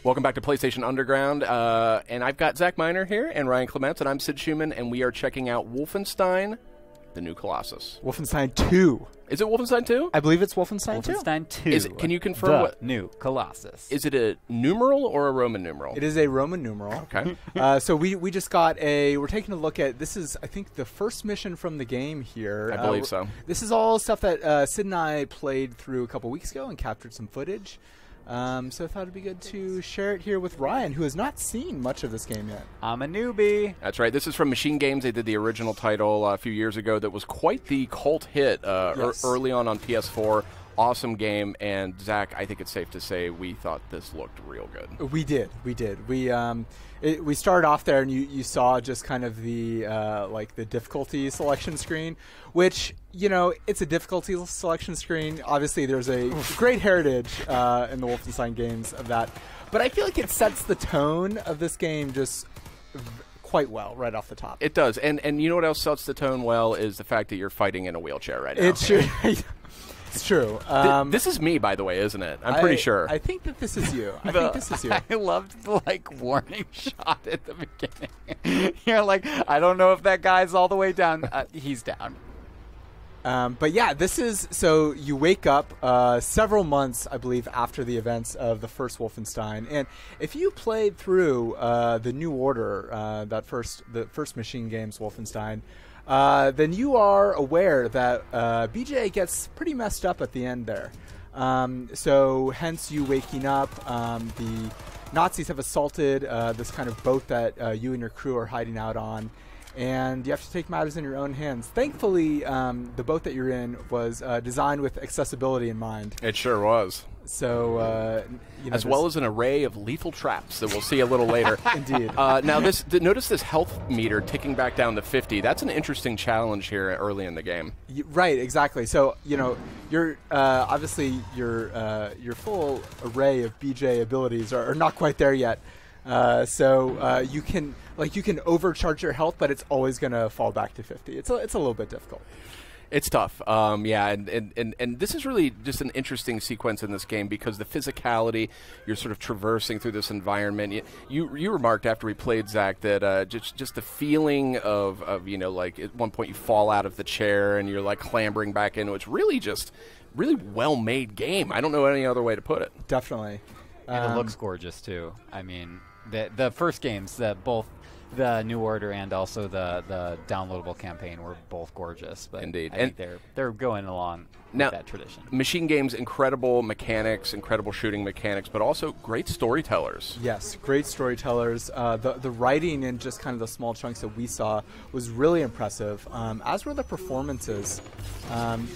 Welcome back to PlayStation Underground, and I've got Zach Miner here and Ryan Clements, and I'm Sid Schumann, and we are checking out Wolfenstein, the new Colossus. Wolfenstein 2. Is it Wolfenstein 2? I believe it's Wolfenstein 2. Wolfenstein 2. Can you confirm the what new Colossus? Is it a numeral or a Roman numeral? It is a Roman numeral. Okay. So we just got we're taking a look at, this is, I think, the first mission from the game here. I believe so. This is all stuff that Sid and I played through a couple weeks ago and captured some footage. So I thought it'd be good to share it here with Ryan, who has not seen much of this game yet. I'm a newbie. That's right. This is from Machine Games. They did the original title a few years ago that was quite the cult hit early on PS4. Awesome game. And, Zach, I think it's safe to say we thought this looked real good. We did. We started off there, and you saw just kind of the the difficulty selection screen, which, you know, it's a difficulty selection screen. Obviously, there's a great heritage in the Wolfenstein games of that, but I feel like it sets the tone of this game just quite well right off the top. It does, and you know what else sets the tone well is the fact that you're fighting in a wheelchair right now. It's true. It's true. This is me, by the way, isn't it? I'm pretty sure. I think that this is you. I think this is you. I loved the warning shot at the beginning. You're like, I don't know if that guy's all the way down. He's down. But yeah, this is, so you wake up several months, I believe, after the events of the first Wolfenstein, and if you played through the New Order, the first Machine Games Wolfenstein, then you are aware that BJ gets pretty messed up at the end there. So hence you waking up, the Nazis have assaulted this kind of boat that you and your crew are hiding out on, and you have to take matters in your own hands. Thankfully, the boat that you're in was designed with accessibility in mind. It sure was. So, as well as an array of lethal traps that we'll see a little later. Indeed. Now, notice this health meter ticking back down to 50. That's an interesting challenge here early in the game. Right, exactly. So, you know, you're obviously your full array of BJ abilities are not quite there yet. So you can overcharge your health, but it's always going to fall back to 50. It's a little bit difficult. It's tough, yeah, and this is really just an interesting sequence in this game because the physicality, you're sort of traversing through this environment. You remarked after we played, Zach, that just the feeling of you know, like at one point you fall out of the chair and you're like clambering back into it. It's really just really well-made game. I don't know any other way to put it. Definitely. And it looks gorgeous, too. I mean, the first games, both the New Order and also the downloadable campaign were both gorgeous. But indeed, I think they're going along now, with that tradition. Machine Games, incredible mechanics, incredible shooting mechanics, but also great storytellers. Yes, great storytellers. The writing in just kind of the small chunks that we saw was really impressive, as were the performances.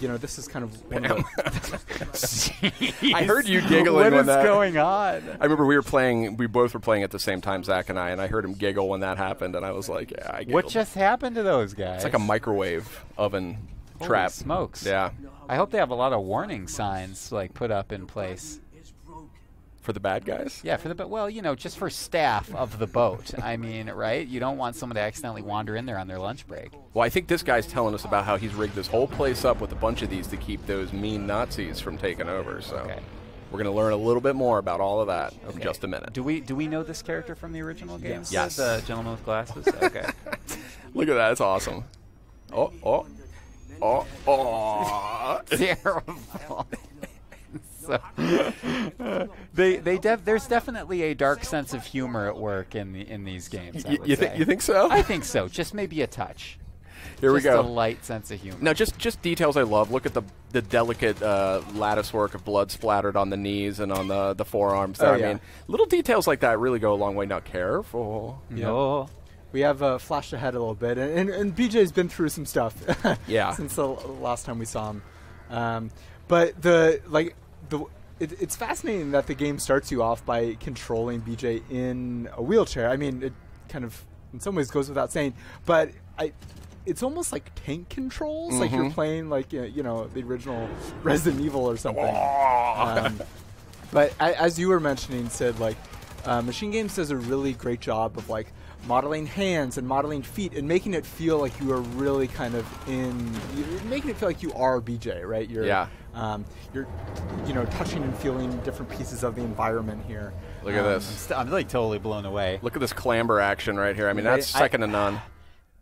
You know, this is kind of one of the I heard you giggling when that. What is going on? I remember we both were playing at the same time, Zach and I heard him giggle when that happened, and I was like, yeah, I giggled. What just happened to those guys? It's like a microwave oven trap. Holy smokes. Yeah. I hope they have a lot of warning signs put up in place. For the bad guys? Yeah, well, you know, just for staff of the boat. I mean, right? You don't want someone to accidentally wander in there on their lunch break. Well, I think this guy's telling us about how he's rigged this whole place up with a bunch of these to keep those mean Nazis from taking over. So we're going to learn a little bit more about all of that in just a minute. Do we know this character from the original games? Yes. The gentleman with glasses? Okay. Look at that. It's awesome. Oh. Terrible. So, there's definitely a dark sense of humor at work in these games. You think so? I think so. Just maybe a touch. Here we go. Just a light sense of humor. Now, just details I love. Look at the delicate lattice work of blood splattered on the knees and on the forearms there. Oh, yeah. I mean, little details like that really go a long way. Now, careful. No. We have flashed ahead a little bit, and BJ's been through some stuff since the last time we saw him. But it's fascinating that the game starts you off by controlling BJ in a wheelchair. I mean, it kind of, in some ways, goes without saying, but it's almost like tank controls, like you're playing like you know, the original Resident Evil or something. But as you were mentioning, Sid, Machine Games does a really great job of modeling hands and modeling feet and making it feel like you are really kind of making it feel like you are BJ, right? You're you're, touching and feeling different pieces of the environment here. Look at this. I'm like totally blown away. Look at this clamber action right here. I mean, that's second to none.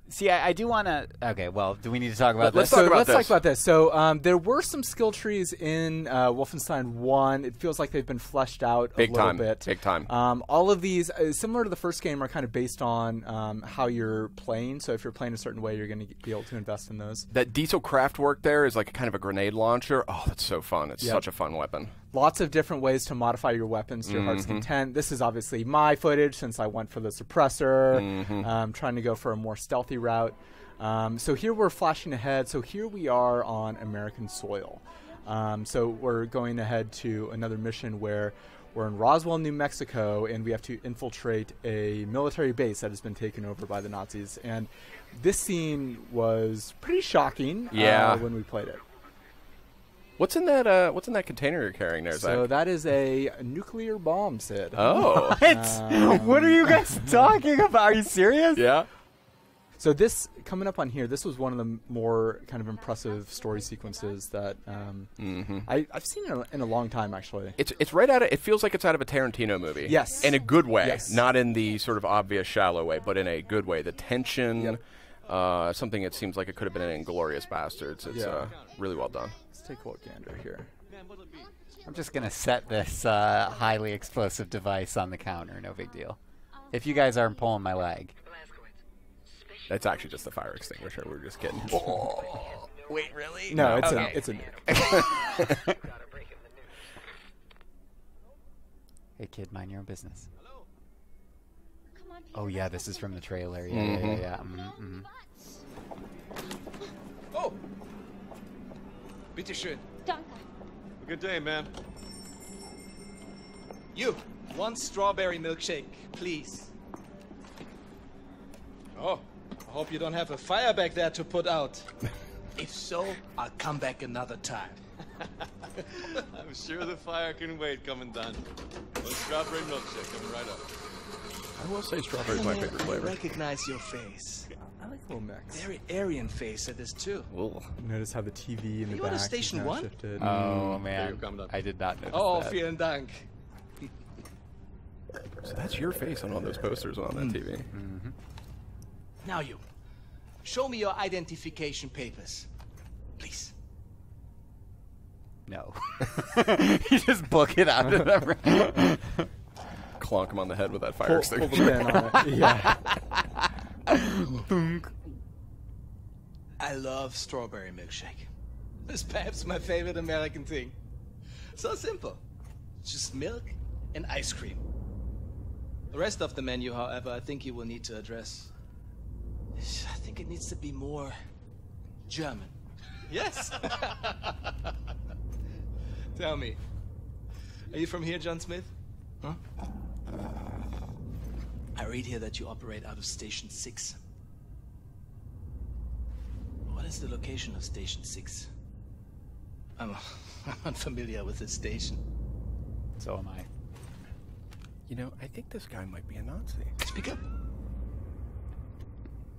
See, I do want to. Okay, well, do we need to talk about Let's this? talk about Let's talk about this. So there were some skill trees in Wolfenstein 1. It feels like they've been fleshed out a little bit. Big time. All of these, similar to the first game, are kind of based on how you're playing. So if you're playing a certain way, you're going to be able to invest in those. That diesel craft work there is like kind of a grenade launcher. Oh, that's so fun. It's such a fun weapon. Lots of different ways to modify your weapons to your heart's content. This is obviously my footage since I went for the suppressor, trying to go for a more stealthy route. So here we're flashing ahead. So here we are on American soil. So we're going ahead to another mission where we're in Roswell, New Mexico, and we have to infiltrate a military base that has been taken over by the Nazis. And this scene was pretty shocking when we played it. What's in that container you're carrying there, Zach? So that is a nuclear bomb, Sid. Oh. What? What are you guys talking about? Are you serious? Yeah. So this, coming up on here, this was one of the more kind of impressive story sequences that I've seen in a long time, actually. It's right out of, it feels like it's out of a Tarantino movie. Yes. In a good way. Yes. Not in the sort of obvious shallow way, but in a good way. The tension, something that seems like it could have been in Inglourious Bastards. It's really well done. Let's take a look gander here. I'm just going to set this highly explosive device on the counter. No big deal. If you guys aren't pulling my leg. That's actually just the fire extinguisher. We're just kidding. Wait, really? No, it's a nuke. Hey, kid, mind your own business. Oh, yeah, this is from the trailer. Yeah. Oh! Bitte schön. Danke. Good day, man. You, one strawberry milkshake, please. Oh, I hope you don't have a fire back there to put out. If so, I'll come back another time. I'm sure the fire can wait, Commandant. One strawberry milkshake coming right up. I will say strawberry is my favorite I flavor. recognize your face. I like a little mix. Very Aryan face it is too. Ooh. Notice how the TV in the you back on a is Station now 1? shifted. Oh, There man. you come, Doc. I did not notice Oh, that. vielen Dank. So that's your face on all those posters on that TV. Now you, show me your identification papers, please. No. You just book it out of them. Clonk him on the head with that fire Pull extinguisher. the pin on it. Yeah. I love strawberry milkshake. It's perhaps my favorite American thing. So simple. Just milk and ice cream. The rest of the menu, however, I think you will need to address. I think it needs to be more German. Yes. Tell me, are you from here, John Smith? Huh? I read here that you operate out of Station 6. What is the location of Station 6? I'm unfamiliar with this station. So am I. You know, I think this guy might be a Nazi. Speak up.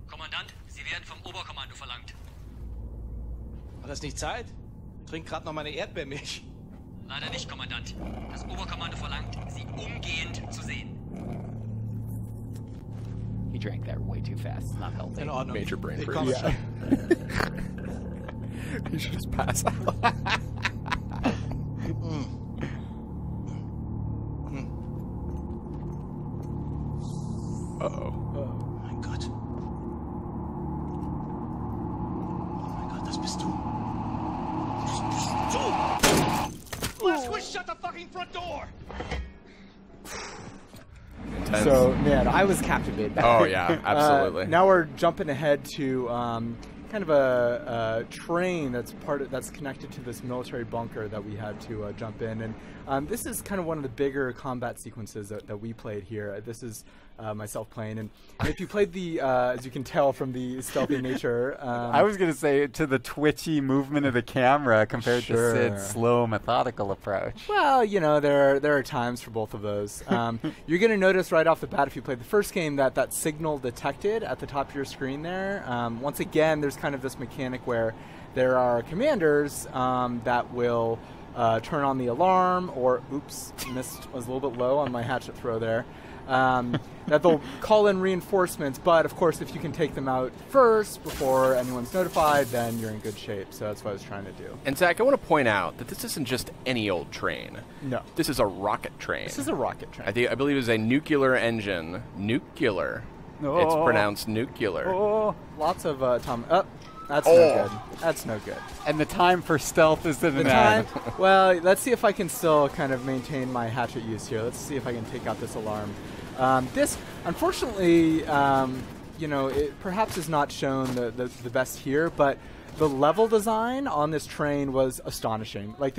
Kommandant, Sie werden vom Oberkommando verlangt. Hat das nicht Zeit? Trink grad noch meine Erdbeermilch. Leider nicht, Kommandant. Das Oberkommando verlangt, Sie umgehend zu sehen. He drank that way too fast. It's not healthy. In Ordnung. Major brain Willkommen. freeze. You should just pass out. Uh-oh. Mein Gott. Oh mein Gott, das bist du. Shut the fucking front door! Intense. So, man, I was captivated. Oh, yeah, absolutely. Now we're jumping ahead to kind of a train that's connected to this military bunker that we had to jump in, and this is kind of one of the bigger combat sequences that we played here. This is myself playing, and if you played the, as you can tell from the stealthy nature, I was going to say to the twitchy movement of the camera compared Sure. to Sid's slow, methodical approach. well, you know, there are times for both of those. You're going to notice right off the bat if you played the first game that signal detected at the top of your screen there. Once again, there's kind of this mechanic where there are commanders that will turn on the alarm, or oops, missed, was a little bit low on my hatchet throw there. That they'll call in reinforcements, but of course if you can take them out first before anyone's notified, then you're in good shape. So that's what I was trying to do. And Zach, I want to point out that this isn't just any old train. No. This is a rocket train. This is a rocket train. I believe it's a nuclear engine. Nuclear. Oh. It's pronounced nuclear. Oh. Lots of Tom. Oh, that's Oh. no good. That's no good. And the time for stealth is to the The end. time. Well, let's see if I can still kind of maintain my hatchet use here. Let's see if I can take out this alarm. This, unfortunately, it perhaps is not shown the best here, but the level design on this train was astonishing. Like,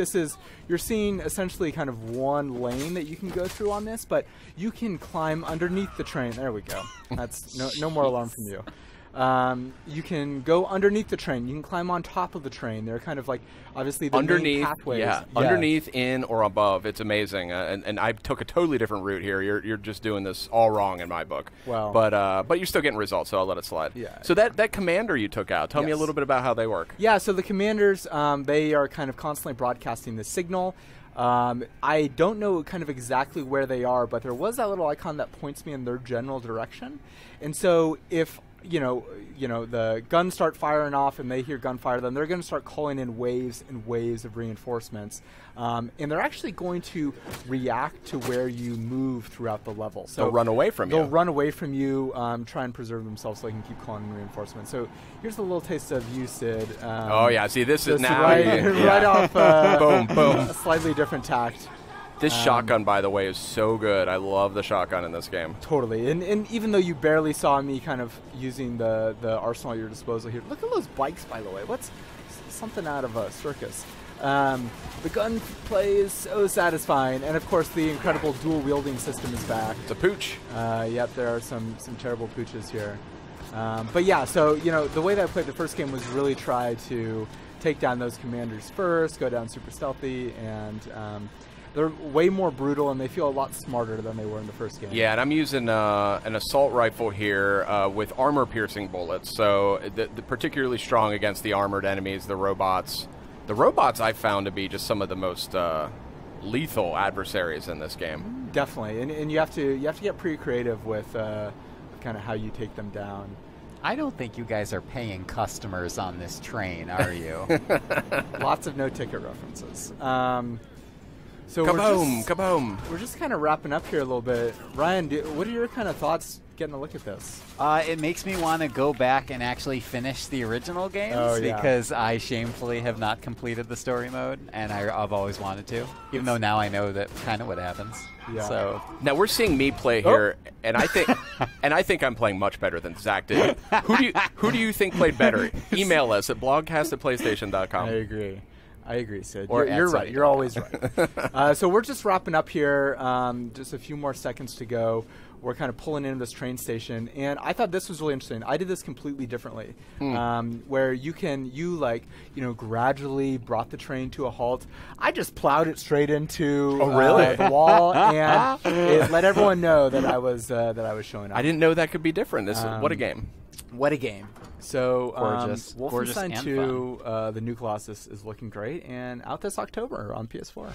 you're seeing essentially kind of one lane that you can go through on this, but you can climb underneath the train. There we go. That's no more alarm from you. You can go underneath the train. You can climb on top of the train. They're kind of like, obviously, the main Underneath, pathways. yeah, underneath, in, or above. It's amazing. And I took a totally different route here. You're just doing this all wrong in my book. Well. But you're still getting results, so I'll let it slide. Yeah. So that commander you took out, tell me a Yes. little bit about how they work. Yeah, so the commanders, they are kind of constantly broadcasting the signal. I don't know kind of exactly where they are, but there was that little icon that points me in their general direction. And so if the guns start firing off and they hear gunfire, then they're going to start calling in waves and waves of reinforcements. And they're actually going to react to where you move throughout the level. So They'll run away from you. They'll run away from you, try and preserve themselves so they can keep calling in reinforcements. So here's a little taste of you, Sid. Oh, yeah. See, this is now. right, yeah. right off Boom, boom. a slightly different tact. This shotgun, by the way, is so good. I love the shotgun in this game. Totally. And even though you barely saw me kind of using the arsenal at your disposal here, look at those bikes, by the way. What's something out of a circus? The gunplay is so satisfying. And, of course, the incredible dual-wielding system is back. It's a pooch. Yep, there are some terrible pooches here. But, yeah, so, the way that I played the first game was really try to take down those commanders first, go down super stealthy, and they're way more brutal, and they feel a lot smarter than they were in the first game. Yeah, and I'm using an assault rifle here with armor-piercing bullets, so particularly strong against the armored enemies, the robots. The robots I found to be just some of the most lethal adversaries in this game. Definitely, and you have to get pretty creative with kind of how you take them down. I don't think you guys are paying customers on this train, are you? Lots of no-ticket references. So Kaboom! We're just kind of wrapping up here a little bit. Ryan, what are your kind of thoughts getting a look at this? It makes me want to go back and actually finish the original games because I shamefully have not completed the story mode, and I've always wanted to, even though now I know that kind of what happens. Yeah. So Now we're seeing me play here, and I think I'm playing much better than Zach did. Who do you think played better? Email us at blogcast@playstation.com. I agree, Sid. Or You're right. Sid. You're always right. So we're just wrapping up here. Just a few more seconds to go. We're kind of pulling into this train station, and I thought this was really interesting. I did this completely differently, where you gradually brought the train to a halt. I just plowed it straight into the wall, and it let everyone know that I was showing up. I didn't know that could be different. What a game! What a game. So, Gorgeous. Gorgeous Wolfenstein and 2, the new Colossus, is looking great, and out this October on PS4.